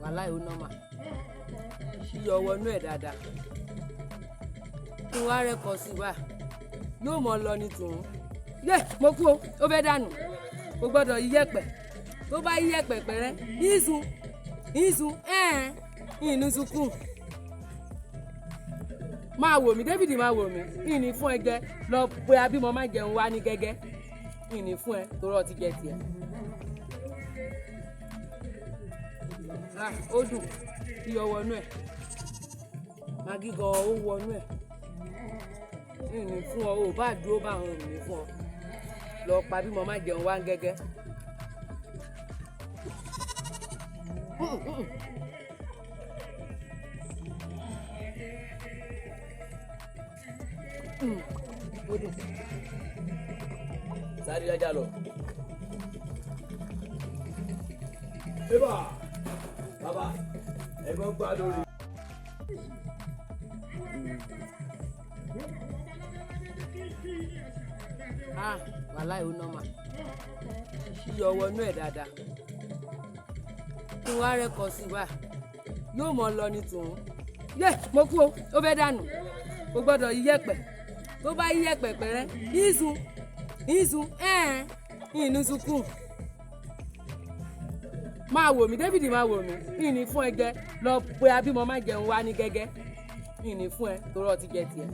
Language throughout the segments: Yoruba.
wàhálà yóò nọ́mà iyọ̀ wọnú ẹ̀ dáadáa kí wọ́n á rẹ́kọ̀ọ́ sí wa yóò mọ̀ lọ ní tòun yé mo kú o ó fẹ́ dànù kò gbọ́dọ̀ yí yẹ̀pẹ̀ tó bá yí yẹ̀pẹ̀ pẹ̀rẹ́ ìsùn ìní sunkún máa wò mí David máa wò mí ìní fún ẹ jẹ lọ pé abímọ má jẹun wá ní gẹ́gẹ́ ìní fún ẹ torí ọtí jẹ tiẹ̀ ó dùn iyọ̀ wọnú ẹ̀ magi gan ó wọnú ẹ̀ ìní fún ọ ò bá dúró bá àwọn ìní fún ọ lọ pa abímọ má jẹun wá ní gẹ́gẹ́. Sáré ajá lọ. Eba, bàbá, ẹ̀gbọ́n gbá lórí. Wàhálà yóò nọ́mà iyọ̀ wọnú ẹ̀ dáadáa kí wọ́n á rẹ́kọ̀ọ́ sí wa yóò mọ̀ lọ ní tòun yé mo kú o ó fẹ́ dànù kò gbọ́dọ̀ yí yẹ̀pẹ̀ tó bá yí yẹ̀pẹ̀ pẹ̀rẹ́ ìsùn ìní sunkún máa wò mí David máa wò mí ìní fún ẹ jẹ lọ pé abímọ má jẹun wá ní gẹ́gẹ́ ìní fún ẹ torí ọtí jẹ tiẹ̀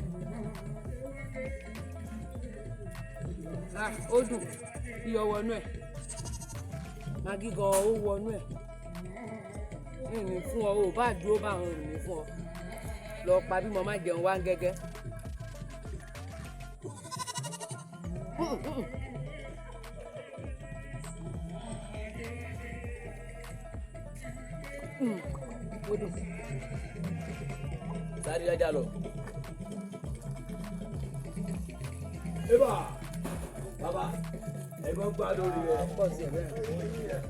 ó dùn iyọ̀ wọnú ẹ̀ magi gan ó wọnú ẹ̀ ìní fún ọ ò bá dúró bá àwọn ìní fún ọ lọ pa abímọ má jẹun wá ní gẹ́gẹ́. Sáré ajá lọ. Eba, bàbá, ẹ̀gbọ́n gbá lórí rẹ̀.